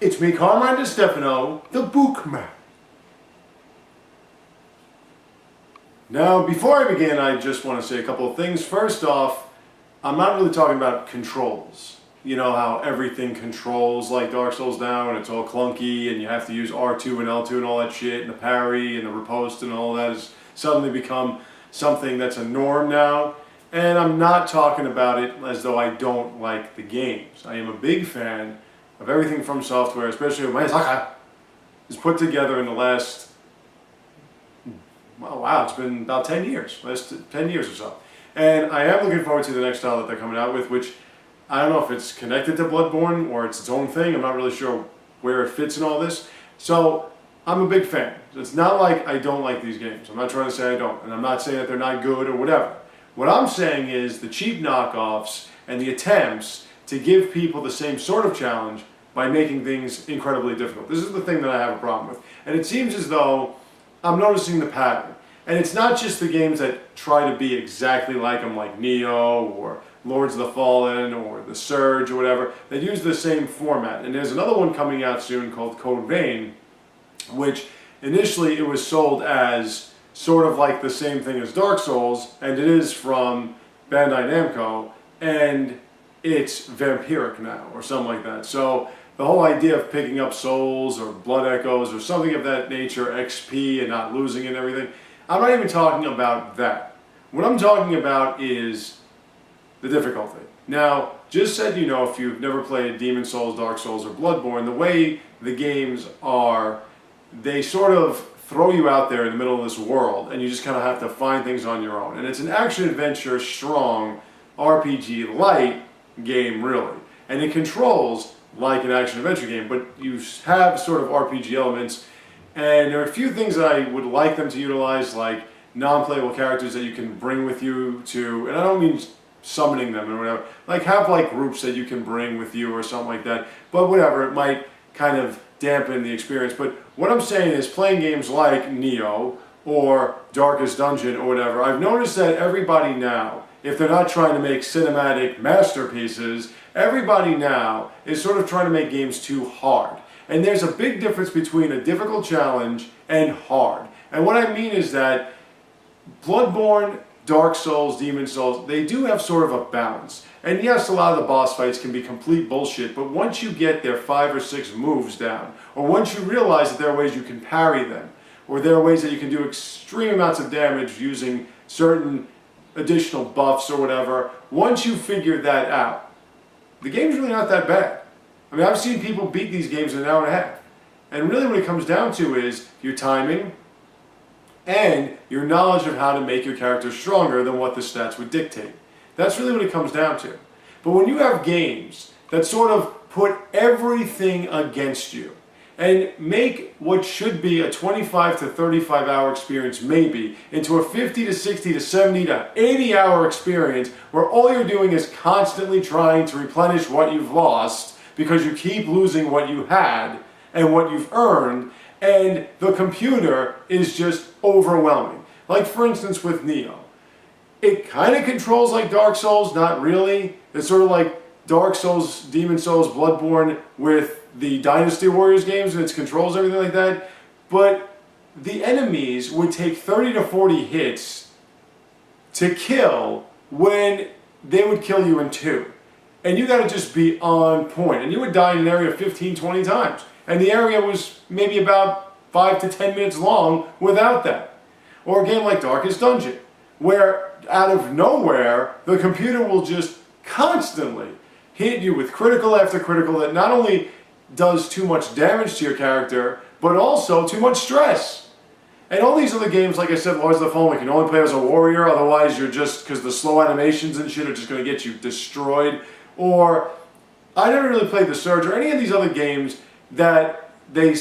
It's me, Carmine DeStefano, the Bookman. Now, before I begin, I just want to say a couple of things. First off, I'm not really talking about controls. You know how everything controls like Dark Souls now, and it's all clunky, and you have to use R2 and L2 and all that shit, and the parry and the riposte and all that has suddenly become something that's a norm now. And I'm not talking about it as though I don't like the games. I am a big fan of everything From Software, especially when Miyazaki is put together in the last, well, wow, it's been about 10 years, last 10 years or so. And I am looking forward to the next style that they're coming out with, which I don't know if it's connected to Bloodborne or it's its own thing. I'm not really sure where it fits in all this. So I'm a big fan. It's not like I don't like these games. I'm not trying to say I don't. And I'm not saying that they're not good or whatever. What I'm saying is the cheap knockoffs and the attempts to give people the same sort of challenge by making things incredibly difficult. This is the thing that I have a problem with. And it seems as though I'm noticing the pattern. And it's not just the games that try to be exactly like them, like Neo or Lords of the Fallen or The Surge or whatever, that use the same format. And there's another one coming out soon called Code Vein, which initially it was sold as sort of like the same thing as Dark Souls, and it is from Bandai Namco, and it's vampiric now, or something like that. So the whole idea of picking up souls or blood echoes or something of that nature, XP, and not losing it and everything, I'm not even talking about that. What I'm talking about is the difficulty. Now, just so you know, if you've never played Demon Souls, Dark Souls, or Bloodborne, the way the games are, they sort of throw you out there in the middle of this world, and you just kind of have to find things on your own. And it's an action-adventure, strong, RPG light game, really. And it controls like an action-adventure game, but you have sort of RPG elements. And there are a few things that I would like them to utilize, like non-playable characters that you can bring with you to, and I don't mean summoning them or whatever, like have like groups that you can bring with you or something like that, but whatever, it might kind of dampen the experience. But what I'm saying is playing games like Neo or Darkest Dungeon or whatever, I've noticed that everybody now, if they're not trying to make cinematic masterpieces, everybody now is sort of trying to make games too hard. And there's a big difference between a difficult challenge and hard. And what I mean is that Bloodborne, Dark Souls, Demon Souls, they do have sort of a balance. And yes, a lot of the boss fights can be complete bullshit, but once you get their 5 or 6 moves down, or once you realize that there are ways you can parry them, or there are ways that you can do extreme amounts of damage using certain additional buffs or whatever, once you figure that out, the game's really not that bad. I mean, I've seen people beat these games in an hour and a half. And really what it comes down to is your timing and your knowledge of how to make your character stronger than what the stats would dictate. That's really what it comes down to. But when you have games that sort of put everything against you and make what should be a 25 to 35 hour experience maybe into a 50 to 60 to 70 to 80 hour experience where all you're doing is constantly trying to replenish what you've lost because you keep losing what you had and what you've earned, and the computer is just overwhelming. Like for instance with Neo. It kind of controls like Dark Souls, not really. It's sort of like Dark Souls, Demon Souls, Bloodborne with the Dynasty Warriors games, and its controls, everything like that. But the enemies would take 30 to 40 hits to kill when they would kill you in 2. And you got to just be on point. And you would die in an area 15, 20 times. And the area was maybe about 5 to 10 minutes long without that. Or a game like Darkest Dungeon, where out of nowhere, the computer will just constantly hit you with critical after critical that not only does too much damage to your character, but also too much stress. And all these other games, like I said, Lords of the Fallen, you can only play as a warrior, otherwise you're just, because the slow animations and shit are just going to get you destroyed. Or, I never really played The Surge or any of these other games that they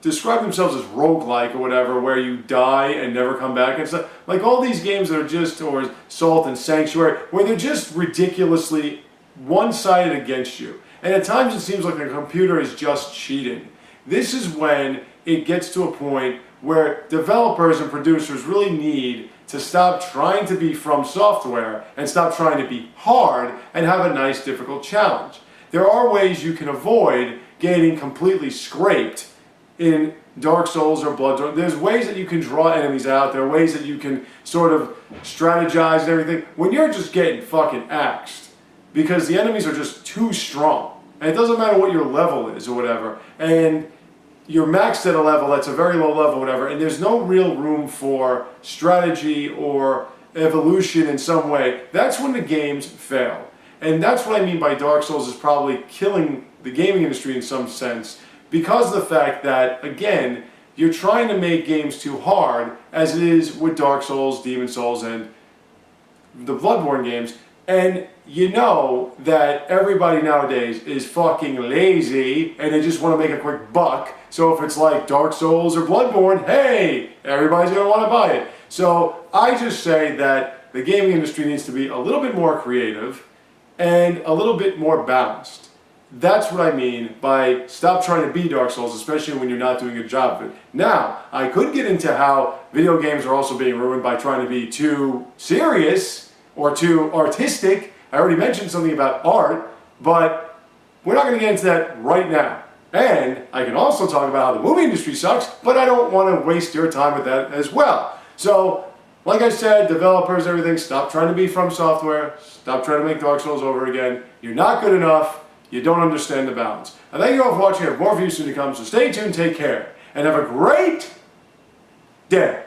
describe themselves as roguelike or whatever, where you die and never come back and stuff. Like all these games that are just, or Salt and Sanctuary, where they're just ridiculously one-sided against you. And at times it seems like the computer is just cheating. This is when it gets to a point where developers and producers really need to stop trying to be From Software and stop trying to be hard and have a nice, difficult challenge. There are ways you can avoid getting completely scraped in Dark Souls or Bloodborne. There's ways that you can draw enemies out. There are ways that you can sort of strategize and everything. When you're just getting fucking axed because the enemies are just too strong, and it doesn't matter what your level is or whatever, and you're maxed at a level that's a very low level, whatever, and there's no real room for strategy or evolution in some way, that's when the games fail. And that's what I mean by Dark Souls is probably killing the gaming industry in some sense, because of the fact that, again, you're trying to make games too hard, as it is with Dark Souls, Demon Souls, and the Bloodborne games, and you know that everybody nowadays is fucking lazy and they just want to make a quick buck. So if it's like Dark Souls or Bloodborne, hey, everybody's going to want to buy it. So I just say that the gaming industry needs to be a little bit more creative and a little bit more balanced. That's what I mean by stop trying to be Dark Souls, especially when you're not doing a good job of it. Now, I could get into how video games are also being ruined by trying to be too serious or too artistic. I already mentioned something about art, but we're not going to get into that right now. And I can also talk about how the movie industry sucks, but I don't want to waste your time with that as well. So, like I said, developers, everything, stop trying to be From Software. Stop trying to make Dark Souls over again. You're not good enough. You don't understand the balance. I thank you all for watching. I have more views soon to come, so stay tuned, take care, and have a great day.